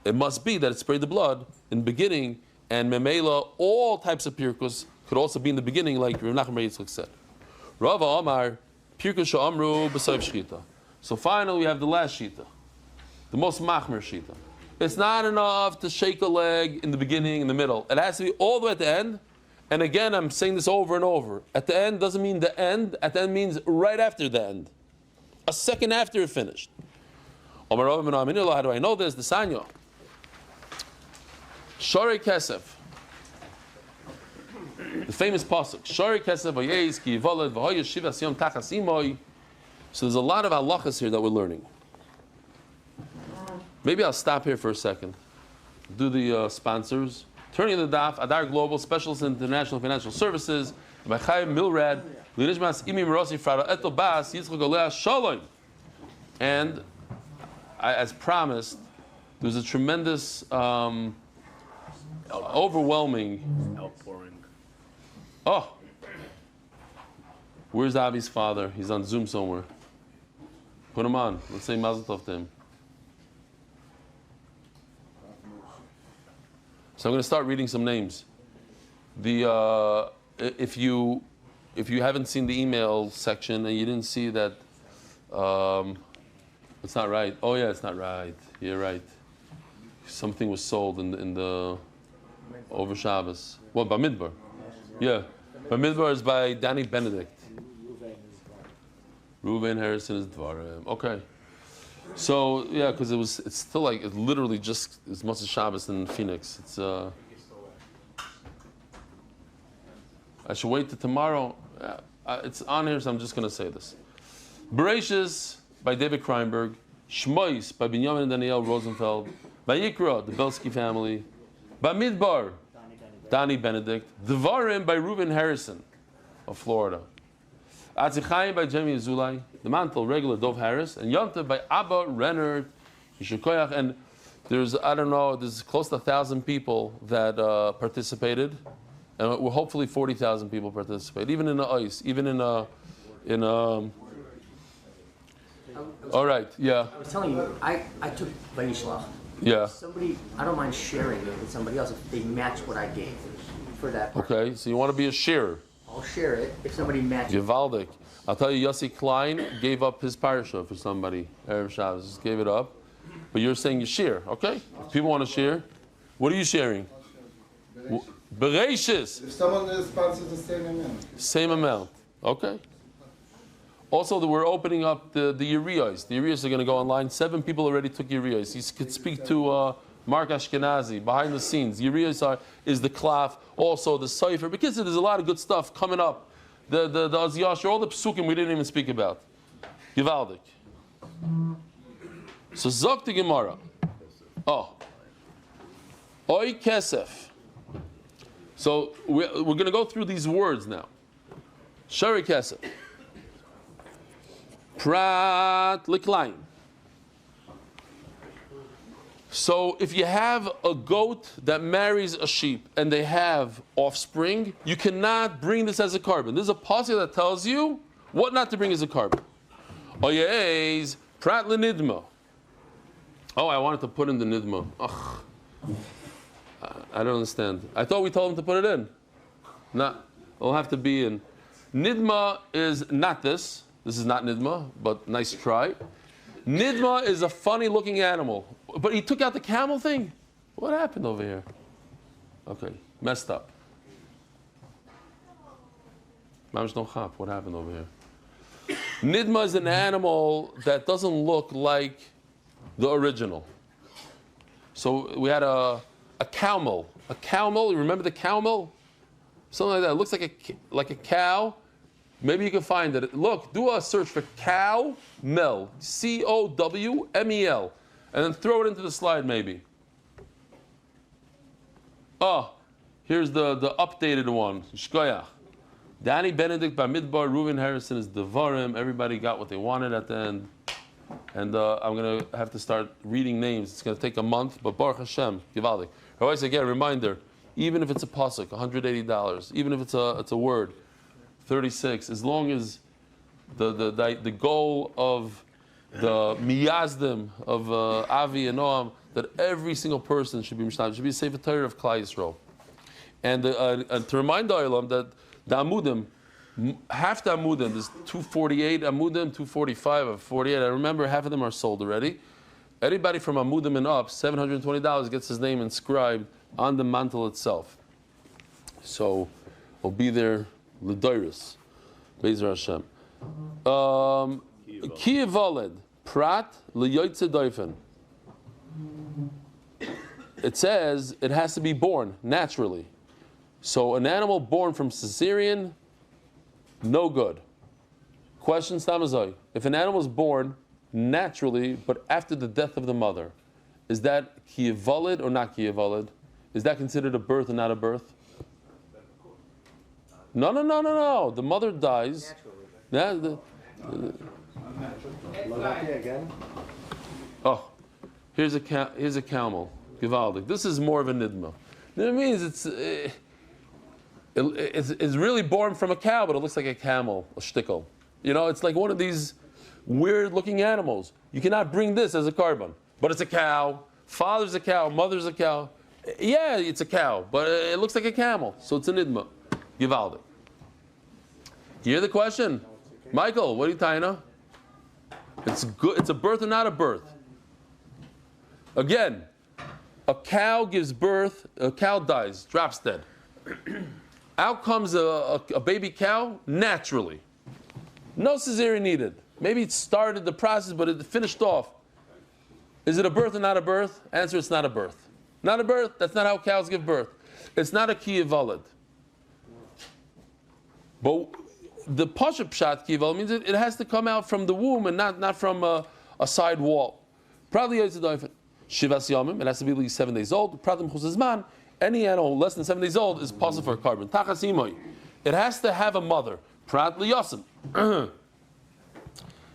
It must be that it sprayed the blood in the beginning, and Memela, all types of pirkus could also be in the beginning, like Rav Nachman Bar Yitzchak said. Rava Amar, pirkus sha'amru b'soif shchita. So finally we have the last shita, the most machmer shita. It's not enough to shake a leg in the beginning, in the middle. It has to be all the way at the end. And again, I'm saying this over and over. At the end doesn't mean the end. At the end means right after the end. A second after it finished. How do I know this? The Sanyo. Shari Kesef. The famous pasuk. Shari Kesef v'yeis ki yivoled v'hoya shiva siyom tachas imoy. So there's a lot of halachas here that we're learning. Maybe I'll stop here for a second. Do the sponsors. Turning the Daf, Adar Global, Specialist in International Financial Services, by Chaim Milrad, Linishmas Imi Merosi Frada Eto Bas, Yitzchak Golea Shalom. And as promised, there's a tremendous, overwhelming outpouring. Oh, where's Avi's father? He's on Zoom somewhere. Put him on. Let's say Mazel Tov to him. So I'm going to start reading some names. If you haven't seen the email section and you didn't see that, it's not right. Oh yeah, it's not right. You're right. Something was sold in the over Shabbos. What, Bamidbar? Yeah. Bamidbar is by Danny Benedict. Reuven Harrison is Dvarim. Okay. So yeah, because it's still like it's literally just as much as Shabbos in Phoenix. It's I should wait till tomorrow. It's on here, so I'm just gonna say this. Bereshis by David Kreinberg, Shmois by Binyamin and Daniel Rosenfeld, by Yikra, the Belsky family, by Midbar, Danny Benedict, Dvarim by Reuven Harrison of Florida, Atzichayim by Jamie Azulai, the Mantle regular Dov Harris, and Yontav by Abba Renner, Yishukoyach, and there's there's close to 1,000 people that participated, and hopefully 40,000 people participate, even in the ice, even in all right, yeah. I was telling you, I took Vayishlach. Yeah. Somebody, I don't mind sharing it with somebody else if they match what I gave for that part. Okay, so you want to be a shearer. I'll share it if somebody matches. Givaldik. I'll tell you, Yossi Klein gave up his parasha for somebody. Erev Shabbos just gave it up. But you're saying you share, okay? If people want to share, what are you sharing? Bereshis. If someone sponsors the same amount. Same amount, okay. Also, we're opening up the Urias. The Urias are going to go online. 7 people already took Urias. You could speak to Mark Ashkenazi behind the scenes. Urias is the klaf, also the cipher. Because there's a lot of good stuff coming up. The Aziyasher, all the psukim we didn't even speak about. Givaldik. So Zok the Gemara. Oh. Oy Kesef. So we're going to go through these words now. Shari Kesef. Prat Liklein. So if you have a goat that marries a sheep and they have offspring, you cannot bring this as a carbon. There's a pasuk that tells you what not to bring as a carbon. Oyez Prat Lenidma. Oh, I wanted to put in the nidma. Ugh. I don't understand. I thought we told him to put it in. Not. It'll have to be in. Nidma is not this. This is not Nidma, but nice try. Nidma is a funny looking animal. But he took out the camel thing. What happened over here? Okay, messed up. Mamish no chap. What happened over here? Nidma is an animal that doesn't look like the original. So we had a cowmel. A cowmel, you remember the cowmel? Something like that. It looks like a cow. Maybe you can find it. Look, do a search for cow mel. COWMEL. And then throw it into the slide maybe. Oh, here's the updated one. Shkoyach. Danny Benedict by Midbar, Reuven Harrison is Devarim. Everybody got what they wanted at the end. And I'm going to have to start reading names. It's going to take a month, but Baruch Hashem, Givaldik. Always again, reminder, even if it's a pasuk, $180, even if it's a word, 36, as long as the goal of the miyazdim of Avi and Noam, that every single person should be mishtav, should be a sefer Torah of Klal Yisrael. And to remind the Olam that the Amudim, half the Amudim, there's 248 Amudim, 245 or 48. I remember half of them are sold already. Anybody from Amudim and up, $720 gets his name inscribed on the mantle itself. So we'll be there, L'Doiris, Be'ezer Hashem. Ki Valed, Prat L'Yoytze Doifen. It says it has to be born naturally. So an animal born from cesarean, no good. Question Stamazai. If an animal is born naturally, but after the death of the mother, is that kiyavalid or not kiyavalid? Is that considered a birth or not a birth? No. The mother dies. Again? Oh, here's a camel. Givaldik. This is more of a nidma. It means it's really born from a cow, but it looks like a camel, a shtickle. You know, it's like one of these weird-looking animals. You cannot bring this as a carbon, but it's a cow. Father's a cow, mother's a cow. Yeah, it's a cow, but it looks like a camel, so it's a nidma. Givaldik. You hear the question? Michael, what are you tying up? It's good. It's a birth or not a birth? Again, a cow gives birth, a cow dies, drops dead. Out comes a baby cow naturally. No cesarean needed. Maybe it started the process, but it finished off. Is it a birth or not a birth? Answer, it's not a birth. Not a birth, that's not how cows give birth. It's not a kiyavalid. But the Pasha Pshat Kival means it has to come out from the womb and not from a side wall. Probably Shivas Yamim, it has to be at least 7 days old. Pratim Chuzizman, any animal less than 7 days old is possible for a carbon. Tachasimoy, it has to have a mother. Prat Liyasim.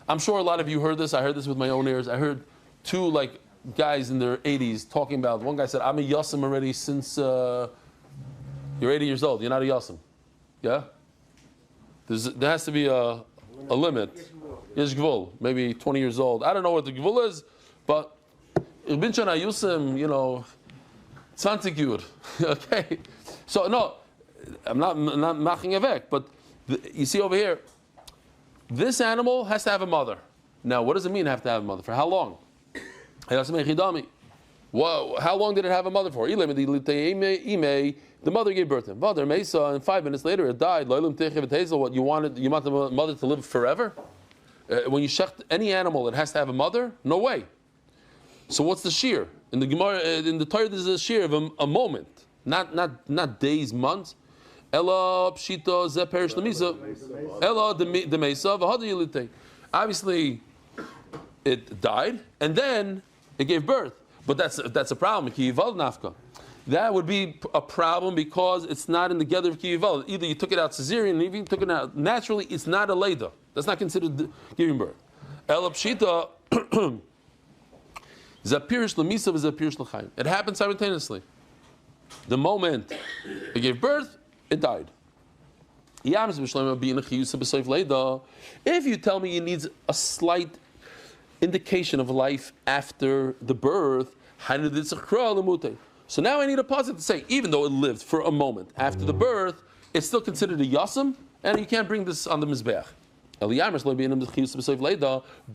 I'm sure a lot of you heard this. I heard this with my own ears. I heard two guys in their 80s talking about. One guy said, "I'm a Yasim already since you're 80 years old. You're not a Yasim." Yeah. There has to be a limit. Yesh gvul, maybe 20 years old. I don't know what the gvul is, but ich bin schon a Yusim, 20 Jür. Okay? So, no, I'm not maching avek, but you see over here, this animal has to have a mother. Now, what does it mean have to have a mother? For how long? How long did it have a mother for? The mother gave birth to him. Mother Mesa, and 5 minutes later it died. What you want the mother to live forever? When you shecht any animal, it has to have a mother? No way. So what's the shear? In the Gemara, in the Torah, there's a shear of a moment, not days, months. Ella pshita ze perish lemisa. Ella the mesa v'hada yilitei. Obviously, it died and then it gave birth. But that's a problem. Ki yival nafka. That would be a problem because it's not in the gather of ki yival. Either you took it out cesarean, or if you took it out naturally, it's not a leda. That's not considered giving birth. Ela pshita zapirish lemisa v'zapirish l'chaim. It happened simultaneously. The moment it gave birth, it died. If you tell me it needs a slight indication of life after the birth, so now I need a pasuk to say, even though it lived for a moment after the birth, it's still considered a yasam, and you can't bring this on the mizbeach.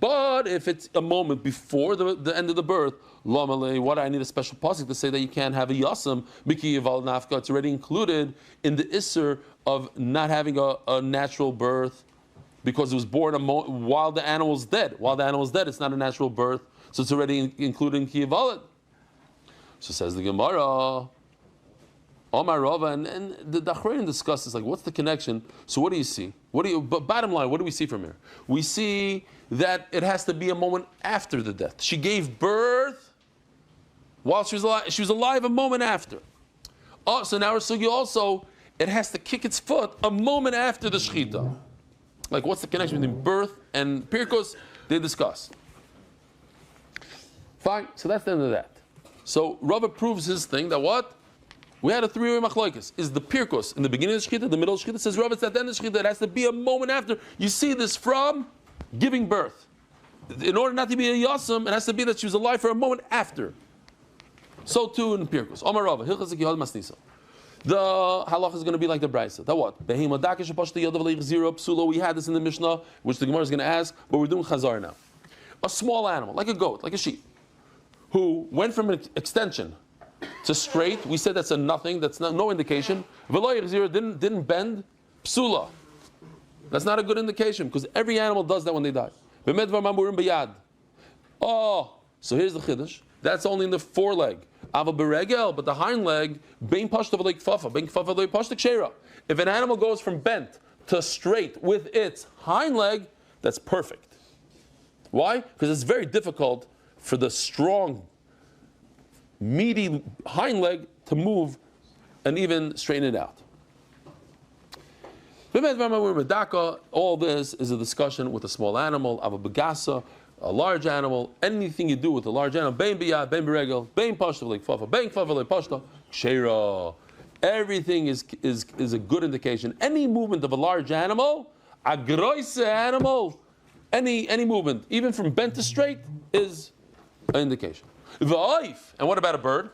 But if it's a moment before the end of the birth, what I need a special pasuk to say that you can't have a yasam, it's already included in the isser of not having a natural birth because it was born while the animal's dead. While the animal's dead, it's not a natural birth, so it's already included in kiyavalid. So says the Gemara, Omar Rava, and the Achronim discusses what's the connection. So what do you see? But bottom line, what do we see from here? We see that it has to be a moment after the death. She gave birth while she was alive. She was alive a moment after. Oh, so now our sugi also, it has to kick its foot a moment after the shechita. What's the connection between birth and pirkos? They discuss. Fine. So that's the end of that. So Rava proves his thing that what? We had a three-way machlokes. Is the pirkos in the beginning of the shechita, the middle of the shechita? Says Rava, it's at the end of the shechita. It has to be a moment after. You see this from giving birth. In order not to be a yasam, it has to be that she was alive for a moment after. So too in pirkos. Omar Rava, hilchas yihal masnisa. The halach is going to be like the brayso. That what? We had this in the Mishnah, which the Gemara is going to ask, but we're doing chazar now. A small animal, like a goat, like a sheep, who went from an extension to straight. We said that's a nothing. That's no indication. Didn't bend. Psula. That's not a good indication because every animal does that when they die. Oh, so here's the chiddush. That's only in the foreleg. Ava beregel, but the hind leg, bein pashta v'lei kfafa, bein kfafa v'lei pashta kshera. If an animal goes from bent to straight with its hind leg, that's perfect. Why? Because it's very difficult for the strong, meaty hind leg to move and even straighten it out. All this is a discussion with a small animal, Ava begasa, a large animal, anything you do with a large animal, bein biyad, bein beregel, bein pashta v'lei kfafa, bein kfafa v'lei pashta, kshera. Everything is a good indication. Any movement of a large animal, a groise animal, any movement, even from bent to straight, is an indication. V'oif, and what about a bird?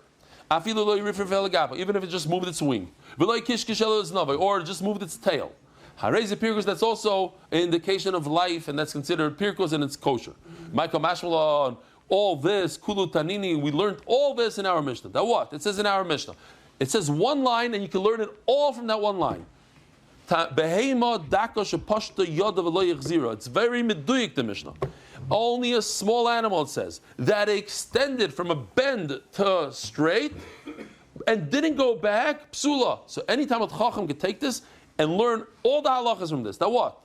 Even if it just moved its wing, or just moved its tail. That's also an indication of life, and that's considered pirkus, and it's kosher. Michael Mashmallah, all this, Kulu Tanini, we learned all this in our Mishnah. Now what? It says in our Mishnah. It says one line, and you can learn it all from that one line. It's very meduyik, the Mishnah. Only a small animal, it says, that extended from a bend to straight and didn't go back, psula. So any Talmid Chacham could take this and learn all the halachas from this. Now what?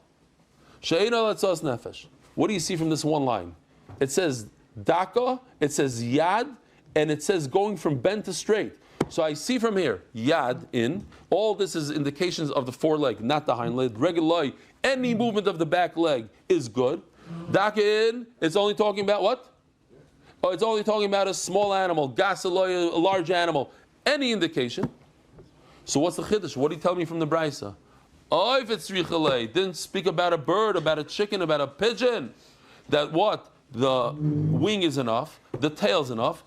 She'eino letzos nefesh. What do you see from this one line? It says daka, it says yad, and it says going from bend to straight. So I see from here, yad, in. All this is indications of the foreleg, not the hind leg. Regular, any movement of the back leg is good. Daka in, it's only talking about what? Oh, it's only talking about a small animal, gasaloy, a large animal. Any indication. So what's the chiddush? What do you tell me from the brisa? Oh, if it's richalei, didn't speak about a bird, about a chicken, about a pigeon. That what? The wing is enough, the tail's enough,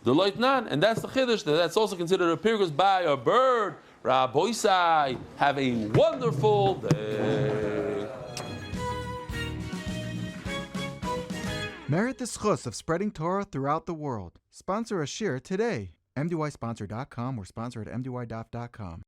the leitnan, and that's the chiddush. That's also considered a pirkus by a bird. Rabboisai, have a wonderful day. Merit the schus of spreading Torah throughout the world. Sponsor a shir today. MDYsponsor.com or sponsor at MDYDaf.com.